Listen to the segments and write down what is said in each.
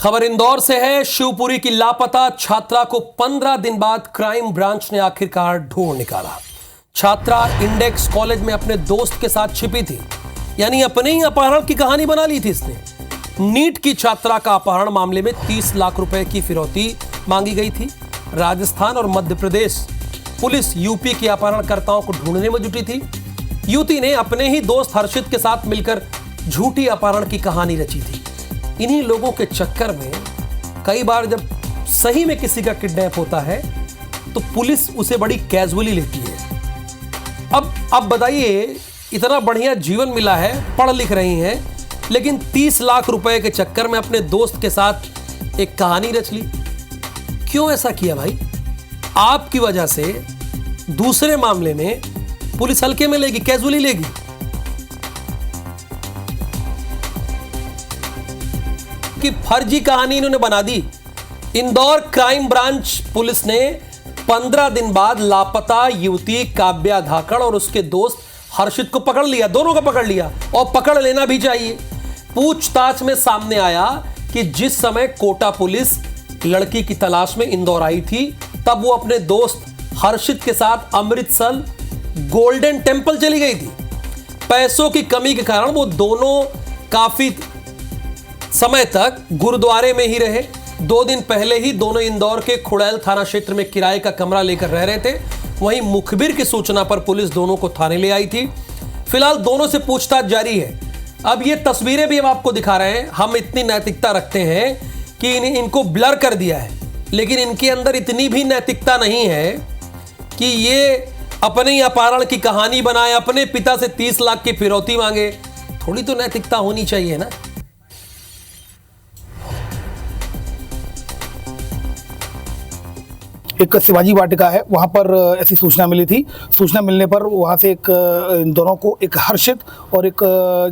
खबर इंदौर से है। शिवपुरी की लापता छात्रा को 15 दिन बाद क्राइम ब्रांच ने आखिरकार ढूंढ निकाला। छात्रा इंडेक्स कॉलेज में अपने दोस्त के साथ छिपी थी, यानी अपने ही अपहरण की कहानी बना ली थी इसने। नीट की छात्रा का अपहरण मामले में 30 लाख रुपए की फिरौती मांगी गई थी। राजस्थान और मध्य प्रदेश पुलिस यूपी के अपहरणकर्ताओं को ढूंढने में जुटी थी। युवती ने अपने ही दोस्त हर्षित के साथ मिलकर झूठी अपहरण की कहानी रची थी। इन्हीं लोगों के चक्कर में कई बार जब सही में किसी का किडनैप होता है तो पुलिस उसे बड़ी कैजुअली लेती है। अब बताइए, इतना बढ़िया जीवन मिला है, पढ़ लिख रही हैं, लेकिन 30 लाख रुपए के चक्कर में अपने दोस्त के साथ एक कहानी रच ली। क्यों ऐसा किया भाई? आपकी वजह से दूसरे मामले में पुलिस हल्के में लेगी, कैजुअली लेगी। कि फर्जी कहानी इन्होंने बना दी। इंदौर क्राइम ब्रांच पुलिस ने 15 दिन बाद लापता युवती काव्या धाकड़ और उसके दोस्त हर्षित को पकड़ लिया। दोनों को पकड़ लिया और पकड़ लेना भी चाहिए। पूछताछ में सामने आया कि जिस समय कोटा पुलिस लड़की की तलाश में इंदौर आई थी, तब वो अपने दोस्त हर्षित के साथ अमृतसर गोल्डन टेंपल चली गई थी। पैसों की कमी के कारण वो दोनों काफी समय तक गुरुद्वारे में ही रहे। 2 दिन पहले ही दोनों इंदौर के खुड़ैल थाना क्षेत्र में किराए का कमरा लेकर रह रहे थे। वहीं मुखबिर की सूचना पर पुलिस दोनों को थाने ले आई थी। फिलहाल दोनों से पूछताछ जारी है। अब ये तस्वीरें भी हम आपको दिखा रहे हैं। हम इतनी नैतिकता रखते हैं कि इनको ब्लर कर दिया है, लेकिन इनके अंदर इतनी भी नैतिकता नहीं है कि ये अपने ही अपहरण की कहानी बनाए, अपने पिता से 30 लाख की फिरौती मांगे। थोड़ी तो नैतिकता होनी चाहिए ना। एक शिवाजी वाटिका है, वहाँ पर ऐसी सूचना मिली थी। सूचना मिलने पर वहाँ से इन दोनों को, एक हर्षित और एक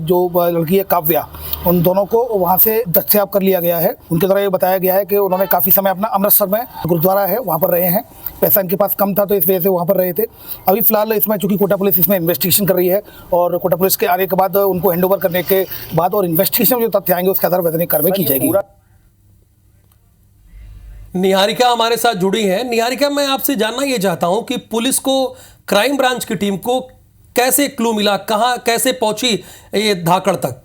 जो लड़की है काव्या, उन दोनों को वहाँ से दस्तयाब कर लिया गया है। उनके द्वारा ये बताया गया है कि उन्होंने काफ़ी समय अपना अमृतसर में गुरुद्वारा है वहाँ पर रहे हैं। पैसा इनके पास कम था तो इस वजह से वहाँ पर रहे थे। अभी फिलहाल इसमें चूँकि कोटा पुलिस इसमें इन्वेस्टिगेशन कर रही है और कोटा पुलिस के आने के बाद उनको हैंडओवर करने के बाद और इन्वेस्टिगेशन में जो तथ्य आएंगे उसके आधार पर वैधानिक कार्रवाई की जाएगी। निहारिका हमारे साथ जुड़ी है। निहारिका, मैं आपसे जानना ये चाहता हूं कि पुलिस को, क्राइम ब्रांच की टीम को कैसे क्लू मिला, कहां कैसे पहुंची ये धाकड़ तक?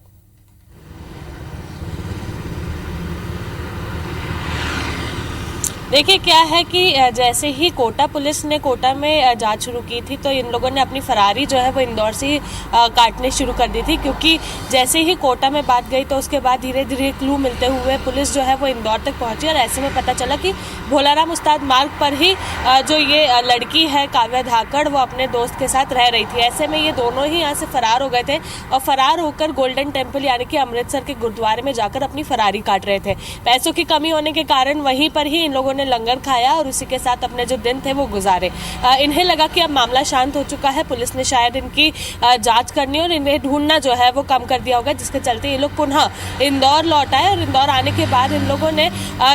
देखिए, क्या है कि जैसे ही कोटा पुलिस ने कोटा में जांच शुरू की थी तो इन लोगों ने अपनी फरारी जो है वो इंदौर से ही काटने शुरू कर दी थी, क्योंकि जैसे ही कोटा में बात गई तो उसके बाद धीरे धीरे क्लू मिलते हुए पुलिस जो है वो इंदौर तक पहुंची। और ऐसे में पता चला कि भोलाराम उस्ताद मार्ग पर ही जो ये लड़की है काव्या धाकड़, वो अपने दोस्त के साथ रह रही थी। ऐसे में ये दोनों ही यहाँ से फरार हो गए थे और फरार होकर गोल्डन टेम्पल यानी कि अमृतसर के गुरुद्वारे में जाकर अपनी फरारी काट रहे थे। पैसों की कमी होने के कारण वहीं पर ही इन लोगों ने लंगर खाया और उसी के साथ अपने जो दिन थे वो गुजारे। इन्हें लगा कि अब मामला शांत हो चुका है, पुलिस ने शायद इनकी जांच करनी और इन्हें ढूंढना जो है वो कम कर दिया होगा, जिसके चलते ये लोग पुनः इंदौर लौट आए। और इंदौर आने के बाद इन लोगों ने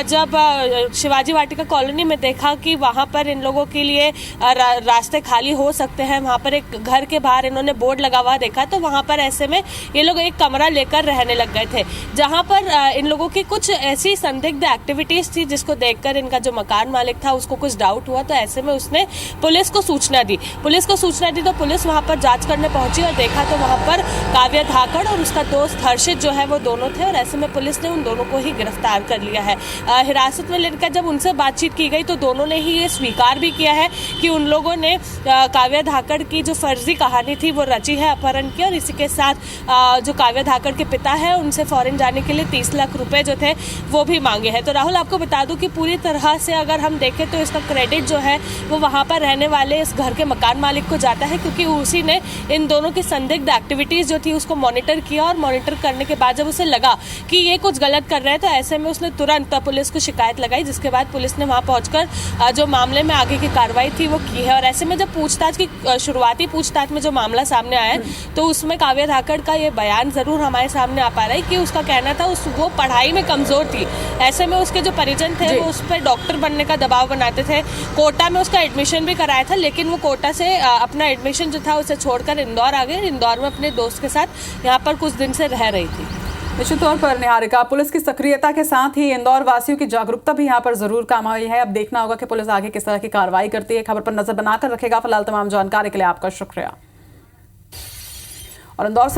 जब शिवाजी वाटिका कॉलोनी में देखा कि वहां पर इन लोगों के लिए रास्ते खाली हो सकते हैं, वहां पर एक घर के बाहर इन्होंने बोर्ड लगा हुआ देखा, तो वहां पर ऐसे में ये लोग एक कमरा लेकर रहने लग गए थे, जहां पर इन लोगों की कुछ ऐसी संदिग्ध एक्टिविटीज थी जिसको देखकर इनका जो मकान मालिक था उसको कुछ डाउट हुआ। तो ऐसे में उसने पुलिस को सूचना दी तो पुलिस वहां पर जांच करने पहुंची और देखा तो वहां पर काव्या धाकड़ और उसका दोस्त हर्षित जो है वो दोनों थे। और ऐसे में पुलिस ने उन दोनों को ही गिरफ्तार कर लिया है। हिरासत में लेकर जब उनसे बातचीत की गई तो दोनों ने ही ये स्वीकार भी किया है कि उन लोगों ने काव्या धाकड़ की जो फर्जी कहानी थी वो रची है अपहरण की, और इसी के साथ जो काव्या धाकड़ के पिता है उनसे फॉरेन जाने के लिए 30 लाख रुपए जो थे वो भी मांगे हैं। तो राहुल, आपको बता दूं कि पूरी तरह से अगर हम देखें तो इसका क्रेडिट जो है वो वहाँ पर रहने वाले इस घर के मकान मालिक को जाता है, क्योंकि उसी ने इन दोनों की संदिग्ध एक्टिविटीज़ जो थी उसको मॉनिटर किया। और मॉनिटर करने के बाद जब उसे लगा कि ये कुछ गलत कर रहे हैं तो ऐसे में उसने तुरंत पुलिस को शिकायत लगाई, जिसके बाद पुलिस ने वहाँ पहुँचकर जो मामले में आगे की कार्रवाई थी वो की है। और ऐसे में जब पूछताछ की शुरुआती पूछताछ में जो मामला सामने आया तो उसमें काव्या धाकड़ का ये बयान ज़रूर हमारे सामने आ पा रहा है कि उसका कहना था वो पढ़ाई में कमज़ोर थी। ऐसे में उसके जो परिजन थे वो उस पर डॉक्टर बनने का दबाव बनाते थे। कोटा में उसका एडमिशन भी कराया था, लेकिन वो कोटा से अपना एडमिशन जो था उसे छोड़कर इंदौर आ गए। इंदौर में अपने दोस्त के साथ यहाँ पर कुछ दिन से रह रही थी। निश्चित तौर पर निहारिका, पुलिस की सक्रियता के साथ ही इंदौर वासियों की जागरूकता भी यहाँ पर जरूर काम आई है। अब देखना होगा कि पुलिस आगे किस तरह की कार्रवाई करती है। खबर पर नजर बनाकर रखेगा। फिलहाल तमाम जानकारी के लिए आपका शुक्रिया। और इंदौर से